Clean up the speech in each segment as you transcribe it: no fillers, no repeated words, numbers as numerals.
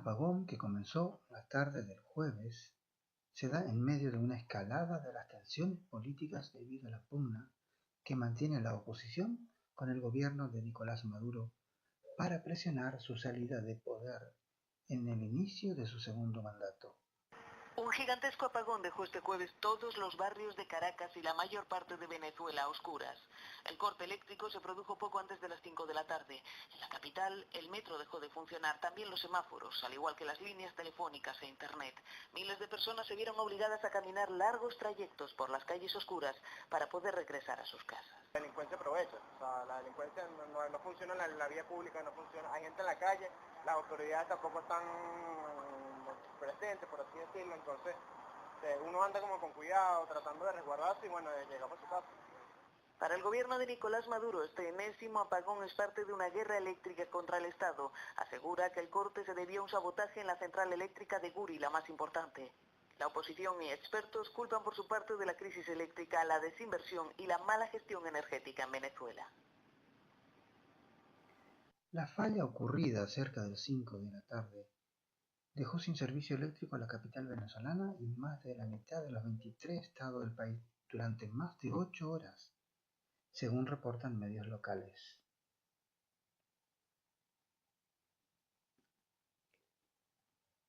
apagón que comenzó la tarde del jueves se da en medio de una escalada de las tensiones políticas debido a la pugna que mantiene la oposición con el gobierno de Nicolás Maduro para presionar su salida de poder en el inicio de su segundo mandato. Un gigantesco apagón dejó este jueves todos los barrios de Caracas y la mayor parte de Venezuela a oscuras. El corte eléctrico se produjo poco antes de las 5 de la tarde. En la capital, el metro dejó de funcionar, también los semáforos, al igual que las líneas telefónicas e internet. Miles de personas se vieron obligadas a caminar largos trayectos por las calles oscuras para poder regresar a sus casas. La delincuencia aprovecha, o sea, la delincuencia no funciona en la vía pública, no funciona. Hay gente en la calle, las autoridades tampoco están presentes, por así decirlo, entonces uno anda como con cuidado, tratando de resguardarse y bueno, llegamos a su casa. Para el gobierno de Nicolás Maduro, este enésimo apagón es parte de una guerra eléctrica contra el Estado. Asegura que el corte se debió a un sabotaje en la central eléctrica de Guri, la más importante. La oposición y expertos culpan por su parte de la crisis eléctrica, la desinversión y la mala gestión energética en Venezuela. La falla ocurrida cerca de las 5 de la tarde dejó sin servicio eléctrico a la capital venezolana y más de la mitad de los 23 estados del país durante más de 8 horas, según reportan medios locales.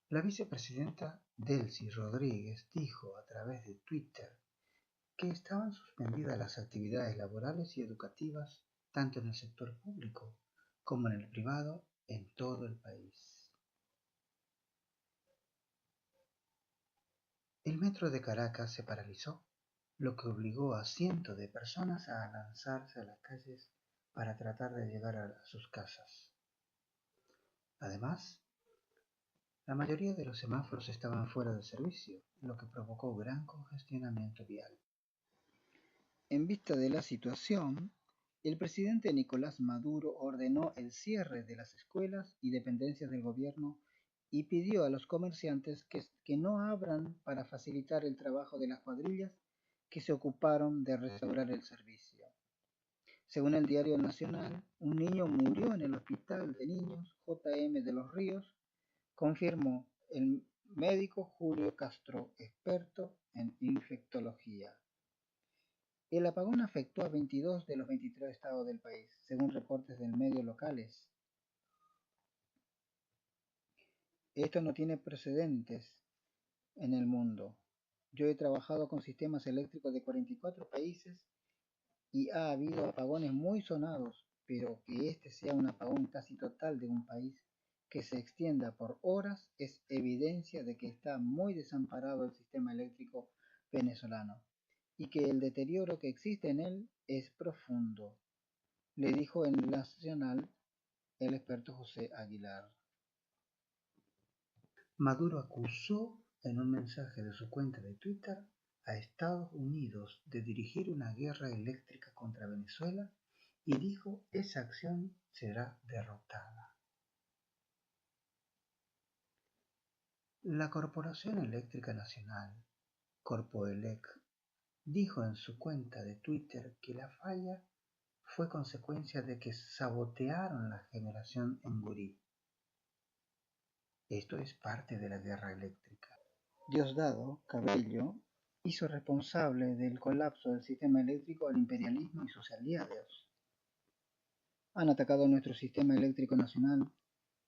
La vicepresidenta Delcy Rodríguez dijo a través de Twitter que estaban suspendidas las actividades laborales y educativas tanto en el sector público como en el privado en todo el país. El metro de Caracas se paralizó, lo que obligó a cientos de personas a lanzarse a las calles para tratar de llegar a sus casas. Además, la mayoría de los semáforos estaban fuera de servicio, lo que provocó gran congestionamiento vial. En vista de la situación, el presidente Nicolás Maduro ordenó el cierre de las escuelas y dependencias del gobierno y pidió a los comerciantes que no abran para facilitar el trabajo de las cuadrillas que se ocuparon de restaurar el servicio. Según el diario Nacional, un niño murió en el hospital de niños J.M. de los Ríos, confirmó el médico Julio Castro, experto en infectología. El apagón afectó a 22 de los 23 estados del país, según reportes de medios locales. Esto no tiene precedentes en el mundo. Yo he trabajado con sistemas eléctricos de 44 países y ha habido apagones muy sonados, pero que este sea un apagón casi total de un país que se extienda por horas es evidencia de que está muy desamparado el sistema eléctrico venezolano y que el deterioro que existe en él es profundo, le dijo en Nacional el experto José Aguilar. Maduro acusó en un mensaje de su cuenta de Twitter a Estados Unidos de dirigir una guerra eléctrica contra Venezuela y dijo esa acción será derrotada. La Corporación Eléctrica Nacional, Corpoelec, dijo en su cuenta de Twitter que la falla fue consecuencia de que sabotearon la generación en Gurí. Esto es parte de la guerra eléctrica. Diosdado Cabello hizo responsable del colapso del sistema eléctrico al imperialismo y sus aliados. Han atacado nuestro sistema eléctrico nacional,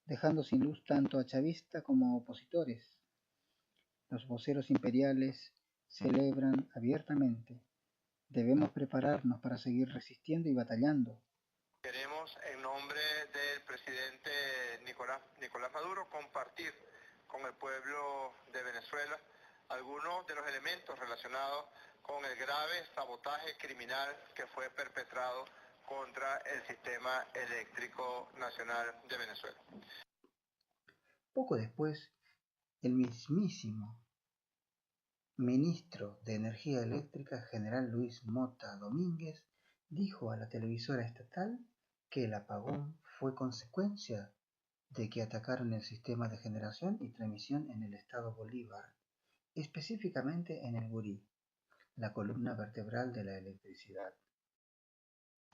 dejando sin luz tanto a chavistas como a opositores. Los voceros imperiales celebran abiertamente. Debemos prepararnos para seguir resistiendo y batallando. Queremos, en nombre del presidente Nicolás Maduro, compartir con el pueblo de Venezuela algunos de los elementos relacionados con el grave sabotaje criminal que fue perpetrado contra el sistema eléctrico nacional de Venezuela. Poco después, el mismísimo ministro de Energía Eléctrica, general Luis Mota Domínguez, dijo a la televisora estatal que el apagón fue consecuencia de que atacaron el sistema de generación y transmisión en el estado Bolívar, específicamente en el Gurí, la columna vertebral de la electricidad.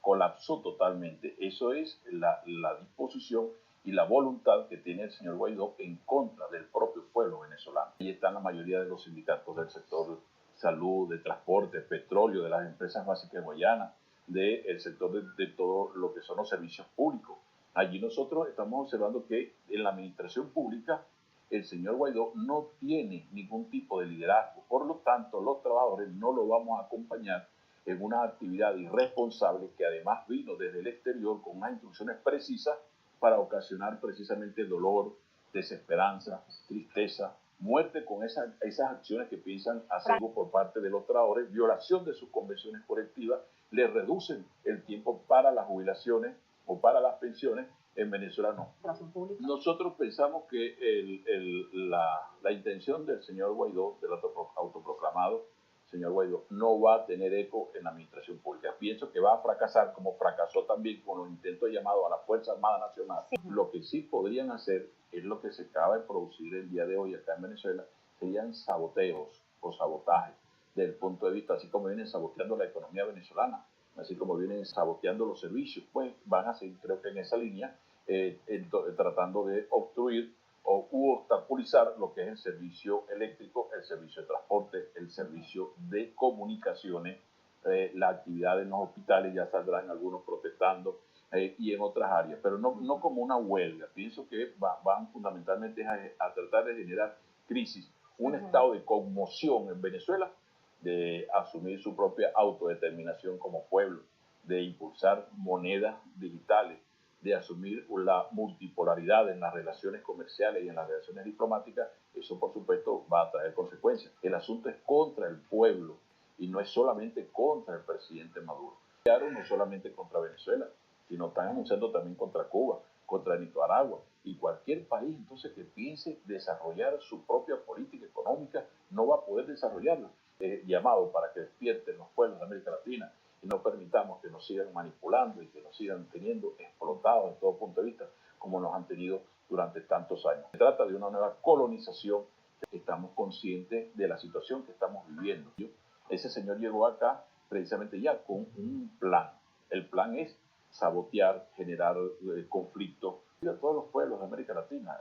Colapsó totalmente. Eso es la disposición y la voluntad que tiene el señor Guaidó en contra del propio pueblo venezolano. Ahí están la mayoría de los sindicatos del sector salud, de transporte, petróleo, de las empresas básicas de Guayana, del sector de todo lo que son los servicios públicos. Allí nosotros estamos observando que en la administración pública el señor Guaidó no tiene ningún tipo de liderazgo. Por lo tanto, los trabajadores no lo vamos a acompañar en una actividad irresponsable que además vino desde el exterior con unas instrucciones precisas para ocasionar precisamente dolor, desesperanza, tristeza, muerte con esas acciones que piensan hacer por parte de los trabajadores, violación de sus convenciones colectivas, le reducen el tiempo para las jubilaciones o para las pensiones. En Venezuela no. Nosotros pensamos que la intención del señor Guaidó, del autoproclamado señor Guaidó, no va a tener eco en la administración pública. Pienso que va a fracasar, como fracasó también con los intentos de llamado a la Fuerza Armada Nacional. Sí. Lo que sí podrían hacer es lo que se acaba de producir el día de hoy acá en Venezuela, serían saboteos o sabotajes desde el punto de vista, así como vienen saboteando la economía venezolana, así como vienen saboteando los servicios, pues van a seguir, creo que en esa línea, tratando de obstruir o obstaculizar lo que es el servicio eléctrico, el servicio de transporte, el servicio de comunicaciones, la actividad en los hospitales, ya saldrán algunos protestando, y en otras áreas, pero no como una huelga. Pienso que van fundamentalmente a tratar de generar crisis, un estado de conmoción en Venezuela, de asumir su propia autodeterminación como pueblo, de impulsar monedas digitales, de asumir la multipolaridad en las relaciones comerciales y en las relaciones diplomáticas. Eso por supuesto va a traer consecuencias. El asunto es contra el pueblo y no es solamente contra el presidente Maduro. No solamente contra Venezuela, sino están anunciando también contra Cuba, contra Nicaragua y cualquier país entonces que piense desarrollar su propia política económica no va a poder desarrollarla. Llamado para que despierten los pueblos de América Latina y no permitamos que nos sigan manipulando y que nos sigan teniendo explotados en todo punto de vista como nos han tenido durante tantos años. Se trata de una nueva colonización. Estamos conscientes de la situación que estamos viviendo. Ese señor llegó acá precisamente ya con un plan. El plan es sabotear, generar conflictos a todos los pueblos de América Latina.